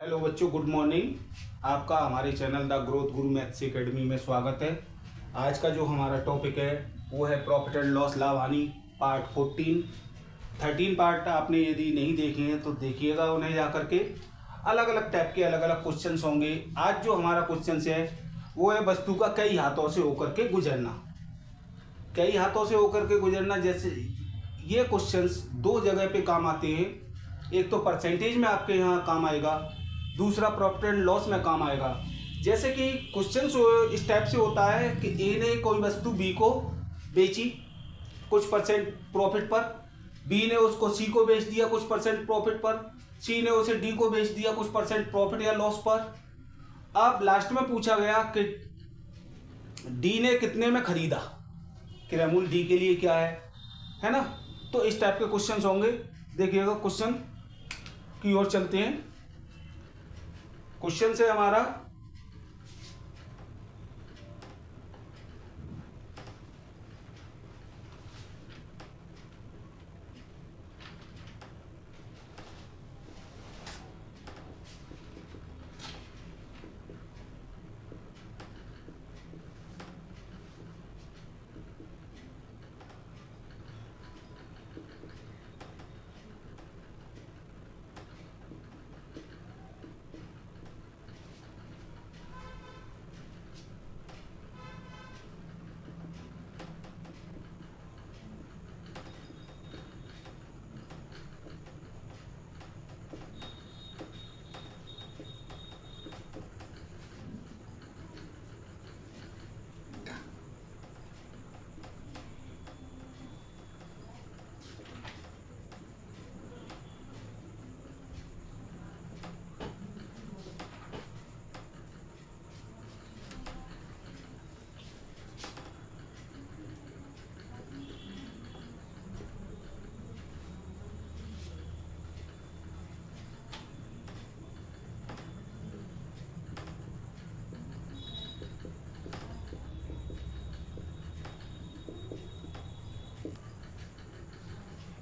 Hello बच्चों, good morning. आपका हमारे channel the growth Guru maths academy में स्वागत है। आज का जो हमारा टॉपिक है वो है प्रॉफिट एंड लॉस, लाभ हानि, पार्ट 13 पार्ट आपने यदि नहीं देखे हैं तो देखिएगा उन्हें जा करके। अलग अलग टाइप के अलग अलग क्वेश्चंस होंगे। आज जो हमारा क्वेश्चन है वो है वस्तु का कई हाथों से होकर के गुजरना। कई हाथों से होकर के गुजरना, जैसे ये क्वेश्चंस दो जगह पे काम आते हैं। एक तो परसेंटेज में आपके यहाँ काम आएगा, दूसरा प्रॉफिट एंड लॉस में काम आएगा। जैसे कि क्वेश्चन इस टाइप से होता है कि ए ने कोई वस्तु बी को बेची कुछ परसेंट प्रॉफिट पर, बी ने उसको सी को बेच दिया कुछ परसेंट प्रॉफिट पर, सी ने उसे डी को बेच दिया कुछ परसेंट प्रॉफिट या लॉस पर। अब लास्ट में पूछा गया कि डी ने कितने में खरीदा, क्रय मूल्य डी के लिए क्या है ना। तो इस टाइप के क्वेश्चंस होंगे। देखिएगा क्वेश्चन की ओर चलते हैं। क्वेश्चन से हमारा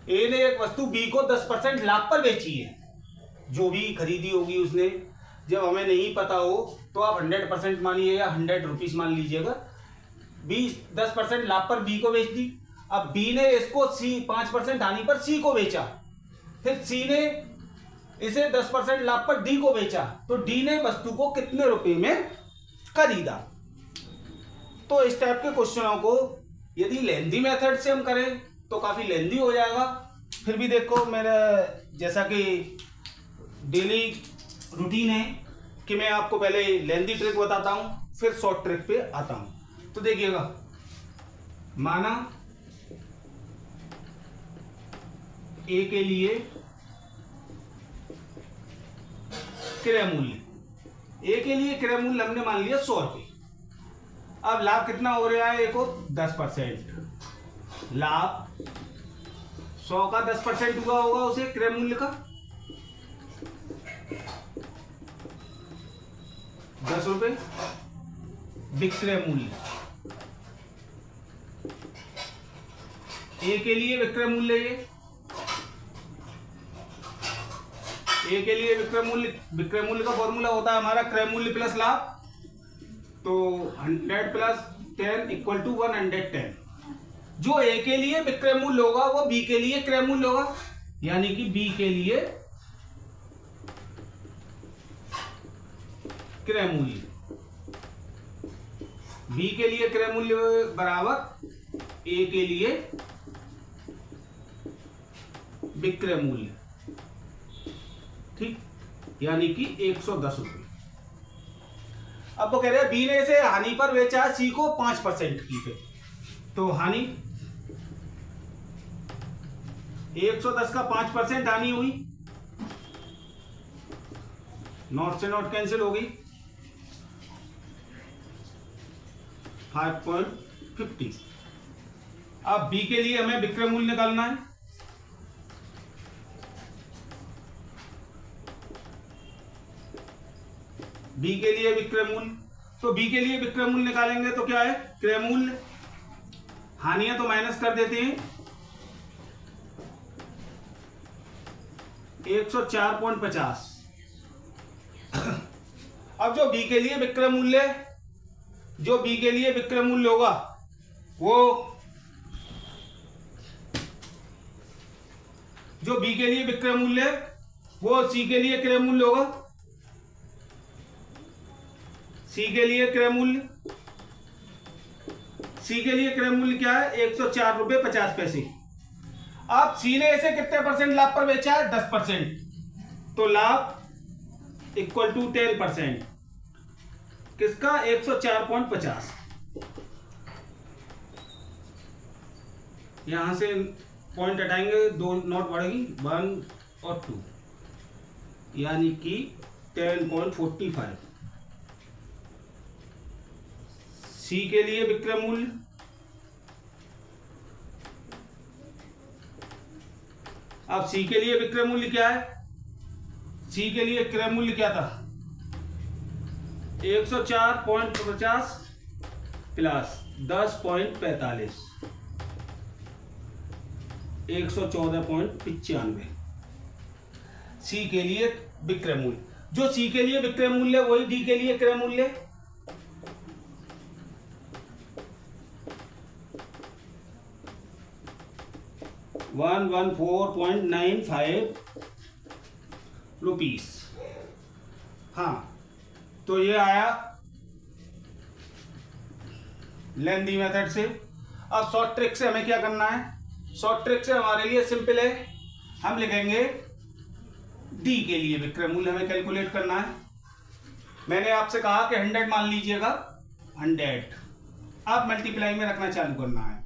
ए ने एक वस्तु बी को 10% लाभ पर बेची है। जो भी खरीदी होगी उसने, जब हमें नहीं पता हो तो आप 100% मानिए या 100 रुपीज मान लीजिएगा। बी 10% लाभ पर बी को बेच दी। अब बी ने इसको सी 5% हानि पर सी को बेचा, फिर सी ने इसे 10% लाभ पर डी को बेचा, तो डी ने वस्तु को कितने रुपए में खरीदा। तो इस टाइप के क्वेश्चनों को यदि लेंदी मेथड से हम करें तो काफी लेंदी हो जाएगा। फिर भी देखो, मेरा जैसा कि डेली रूटीन है कि मैं आपको पहले लेंदी ट्रिक बताता हूं, फिर शॉर्ट ट्रिक पे आता हूं। तो देखिएगा, माना ए के लिए क्रय मूल्य, ए के लिए क्रय मूल्य हमने मान लिया 100 रुपये। अब लाभ कितना हो रहा है, ए को 10%। लाभ 100 का 10% हुआ होगा उसे क्रय मूल्य का 10 रुपये। विक्रय मूल्य ए के लिए विक्रय मूल्य, ए के लिए विक्रय मूल्य का फॉर्मूला होता है हमारा क्रय मूल्य प्लस लाभ। तो 100 प्लस 10 इक्वल टू 110। जो ए के लिए विक्रय मूल्य होगा वो बी के लिए क्रय मूल्य होगा, यानी कि बी के लिए क्रय मूल्य, बी के लिए क्रय मूल्य बराबर ए के लिए विक्रय मूल्य, ठीक, यानी कि 110 रुपये। अब वो कह रहे हैं बी ने इसे हानि पर बेचा सी को 5% की पे, तो हानि 110 का 5% हानि हुई, नॉट से नॉट कैंसिल हो गई, 5.50। अब बी के लिए हमें विक्रय मूल्य निकालना है। बी के लिए विक्रय मूल्य, तो बी के लिए विक्रय मूल्य निकालेंगे तो क्या है, क्रय मूल्य, हानियां तो माइनस कर देते हैं, 104.50 अब जो बी के लिए विक्रय मूल्य, जो बी के लिए विक्रय मूल्य होगा वो, जो बी के लिए विक्रय मूल्य वो सी के लिए क्रय मूल्य होगा। सी के लिए क्रय मूल्य, सी के लिए क्रय मूल्य क्या है? 104 रुपये 50 पैसे। अब सी ने इसे कितने परसेंट लाभ पर बेचा है? 10%। तो लाभ इक्वल टू 10%। किसका? 104.50। यहां से पॉइंट हटाएंगे, 2 नोट बढ़ेगी, 1 और 2, यानी कि 10.45। सी के लिए विक्रय मूल्य, अब सी के लिए विक्रय मूल्य क्या है? सी के लिए क्रय मूल्य क्या था? 104.50 प्लस 10.45, 114.95 सी के लिए विक्रय मूल्य। जो सी के लिए विक्रय मूल्य वही डी के लिए क्रय मूल्य। ₹114.95 हाँ, तो ये आया लेंदी मेथड से। अब शॉर्ट ट्रिक से हमें क्या करना है? शॉर्ट ट्रिक से हमारे लिए सिंपल है, हम लिखेंगे डी के लिए विक्रय मूल्य हमें कैलकुलेट करना है। मैंने आपसे कहा कि 100 मान लीजिएगा, 100। अब मल्टीप्लाई में रखना चालू करना है।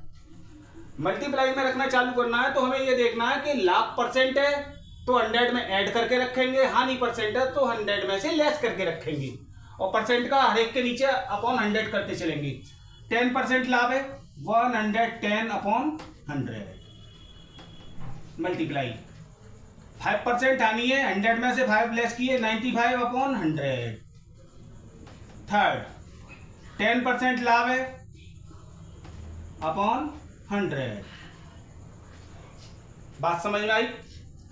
मल्टीप्लाई में रखना चालू करना है तो हमें यह देखना है कि लाभ परसेंट है तो 100 में ऐड करके रखेंगे, हानि परसेंट है तो 100 में से लेस करके रखेंगे, और परसेंट का हर एक के नीचे अपॉन 100 करते चलेंगे। 10% लाभ है, 110/100 मल्टीप्लाई। 5% हानि है, 100 में से 5 लेस किए, 95/100। थर्ड, 10% लाभ है अपॉन 100। बात समझ में आई?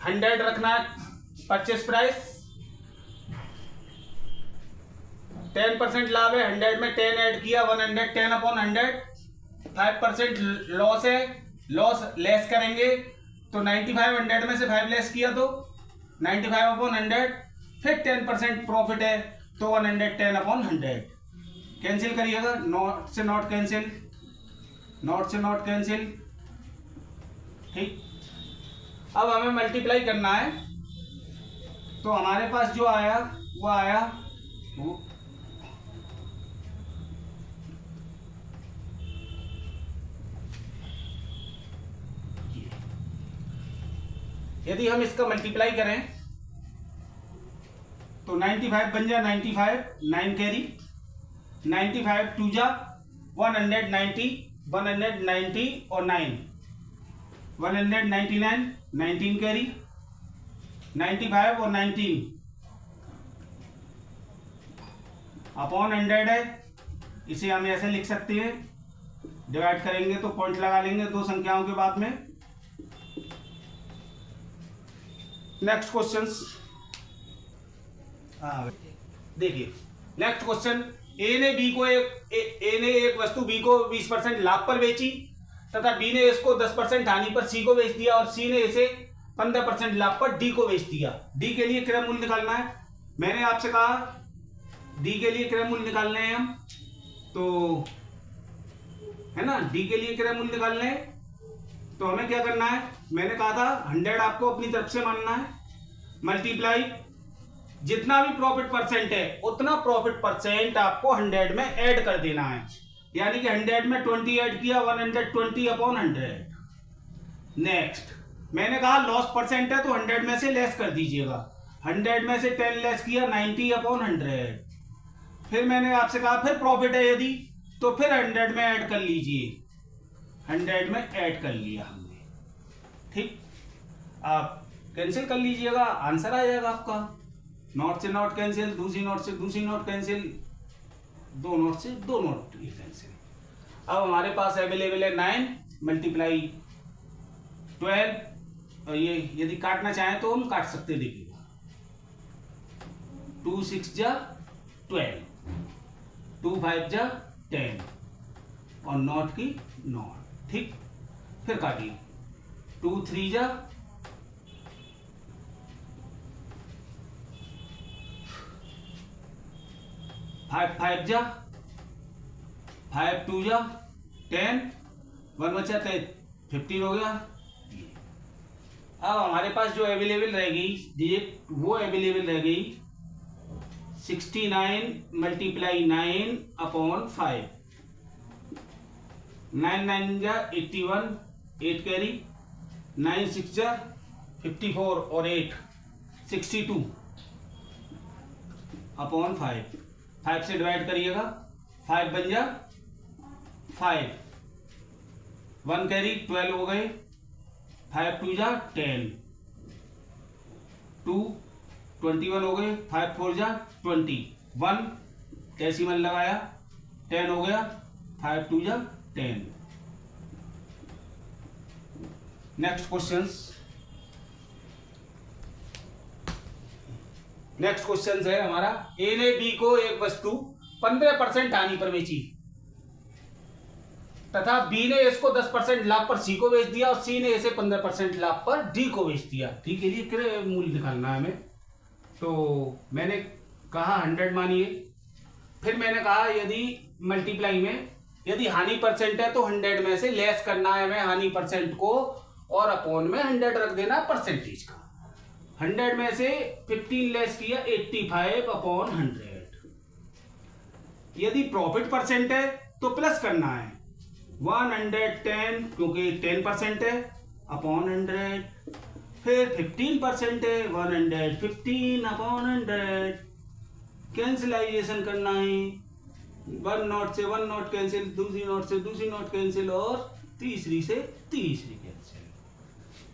100 रखना है परचेस प्राइस, 10% लाभ है, 100 में 10 ऐड किया, 110/100। 5% लॉस है, लॉस लेस करेंगे तो 95, 100 में से 5 लेस किया तो 95/100। फिर 10% प्रॉफिट है तो 110/100। कैंसिल करिएगा, नॉट से नॉट कैंसिल, नॉट से नॉट कैंसिल। ठीक, अब हमें मल्टीप्लाई करना है तो हमारे पास जो आया वो आया वो यदि हम इसका मल्टीप्लाई करें तो 95 बन जा 95, 9 कैरी, 95 2 जा 190, 190 और 9 199, 19 कैरी, 95 और 19 अपॉन 100 है। इसे हम ऐसे लिख सकते हैं, डिवाइड करेंगे तो पॉइंट लगा लेंगे दो संख्याओं के बाद में। नेक्स्ट क्वेश्चन देखिए, नेक्स्ट क्वेश्चन, ए ने एक वस्तु बी को 20% लाभ पर बेची तथा बी ने इसको 10% हानि पर सी को बेच दिया, और सी ने इसे 15% लाभ पर डी को बेच दिया। डी के लिए क्रय मूल्य निकालना है। मैंने आपसे कहा डी के लिए क्रय मूल्य निकालने हैं हम, तो है ना, डी के लिए क्रय मूल्य निकालने हैं तो हमें क्या करना है? मैंने कहा था 100 आपको अपनी तरफ से मानना है, मल्टीप्लाई जितना भी प्रॉफिट परसेंट है उतना प्रॉफिट परसेंट आपको 100 में ऐड कर देना है। यानी कि 100 में 20 ऐड किया, 120/100। नेक्स्ट, मैंने कहा लॉस परसेंट है तो 100 में से लेस कर दीजिएगा, 100 में से 10 लेस किया, 90/100। फिर मैंने आपसे कहा फिर प्रॉफिट है यदि तो फिर 100 में ऐड कर लीजिए, 100 में ऐड कर लिया हमने। ठीक, आप कैंसिल कर लीजिएगा, आंसर आ जाएगा आपका। नॉट से नॉट कैंसिल, दूसरी नॉट से दूसरी नॉट कैंसिल, दो नॉट से दो नॉट कैंसिल। अब हमारे पास अवेलेबल है 9 मल्टीप्लाई 12, और ये यदि काटना चाहें तो हम काट सकते, देखिएगा 2 6 जा 12, 2 5 जा 10 और नॉट की नॉट। ठीक, फिर काटिए 2 3 जा 5 5 जा 5 2 जा 10, 1 बचा 15 हो गया। अब हमारे पास जो अवेलेबल रह गई डिजिट वो अवेलेबल रह गई 69 मल्टीप्लाई 9 अपॉन 5, 9 9 जा 81, 8 कैरी, 9 6 जा 54 और 8 62 अपॉन 5, 5 से डिवाइड करिएगा 5 बन जा 5, 1 कैरी 12 हो गए, 5 2 जा 10, 2 21 हो गए, 5 4 जा 20, 1 डेसिमल लगाया 10 हो गया, 5 2 जा 10। नेक्स्ट क्वेश्चन है हमारा, ए ने बी को एक वस्तु 15% हानि पर बेची तथा बी ने इसको 10% लाभ पर सी को बेच दिया और सी ने इसे 15% लाभ पर डी को बेच दिया। डी के लिए क्रय मूल्य निकालना है हमें। तो मैंने कहा 100 मानिए, फिर मैंने कहा यदि मल्टीप्लाई में यदि हानि परसेंट है तो 100 में से लेस करना है हमें हानि परसेंट को और अपॉन में 100 रख देना परसेंटेज का। 100 में से 15 लेस किया 85 अपॉन 100। यदि प्रॉफिट परसेंट है तो प्लस करना है 110 क्योंकि 10% है अपॉन 100, फिर 15% है 115 अपॉन 100। कैंसिलाइजेशन करना है, 1 नोट से 1 नोट कैंसिल, दूसरी नोट से दूसरी नोट कैंसिल और तीसरी से तीसरी कैंसिल।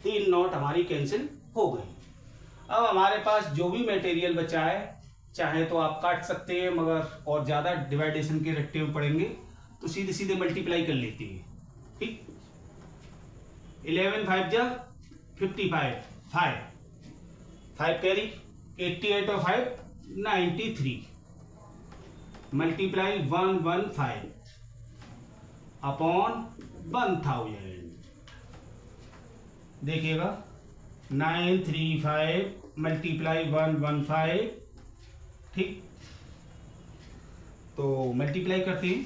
3 नोट हमारी कैंसिल हो गई। अब हमारे पास जो भी मटेरियल बचा है चाहे तो आप काट सकते हैं, मगर और ज्यादा डिवाइडेशन के रट्टे में पड़ेंगे तो सीधे सीधे मल्टीप्लाई कर लेते हैं। ठीक, 11 5 जा 55, 5 कैरी 88 और 5 93 मल्टीप्लाई 115 अपॉन 1000। देखिएगा 935 मल्टीप्लाई 115। ठीक, तो मल्टीप्लाई करते हैं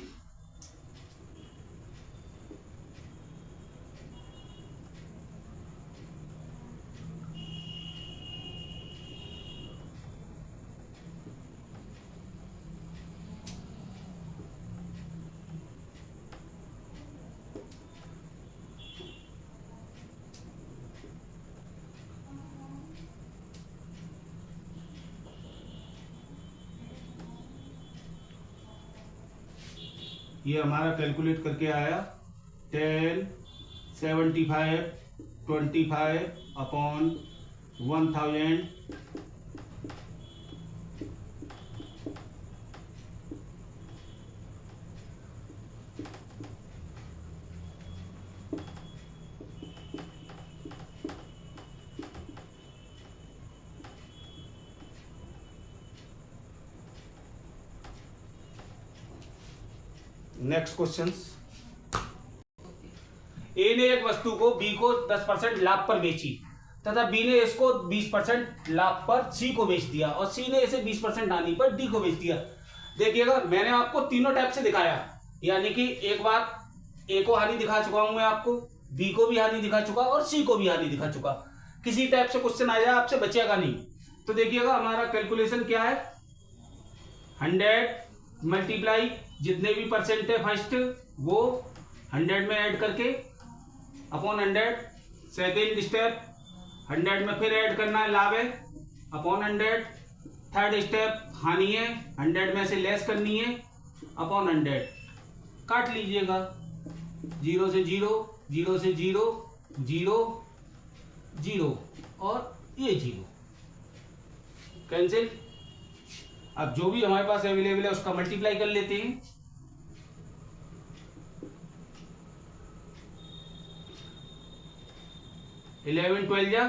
ये हमारा कैलकुलेट करके आया 10 75 25 अपॉन 1000 नेक्स्ट क्वेश्चन, ए ने एक वस्तु को बी को 10% लाभ पर बेची तथा बी ने इसको 20% लाभ पर सी को बेच दिया और सी ने इसे 20% हानि पर डी को बेच दिया। देखिएगा मैंने आपको तीनों टाइप से दिखाया, यानी कि एक बार ए को हानि दिखा चुका हूं मैं आपको, बी को भी हानि दिखा चुका और सी को भी हानि दिखा चुका। किसी टाइप से क्वेश्चन आ जाए आपसे बचेगा नहीं। तो देखिएगा हमारा कैलकुलेशन क्या है, 100 मल्टीप्लाई जितने भी परसेंट है फर्स्ट वो 100 में ऐड करके अपॉन 100, सेकेंड स्टेप 100 में फिर ऐड करना है लाभ है अपॉन 100, थर्ड स्टेप हानि है 100 में से लेस करनी है अपॉन 100। काट लीजिएगा 0 से 0, 0 से 0, 0 0 और ये 0 कैंसिल। अब जो भी हमारे पास अवेलेबल है उसका मल्टीप्लाई कर लेते हैं। इलेवन 12 जा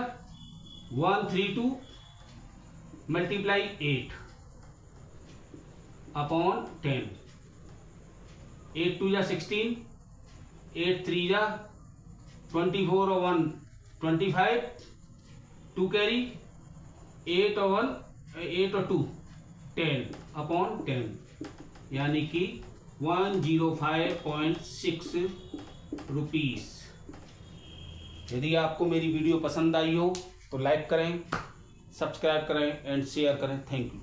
132 मल्टीप्लाई 8 अपॉन 10। 8 2 जा 16, 8 3 जा 24 और 1 25, 2 कैरी, 8 और 2 10 अपॉन 10, यानी कि 105.6 रुपीज़। यदि आपको मेरी वीडियो पसंद आई हो तो लाइक करें, सब्सक्राइब करें एंड शेयर करें। Thank you.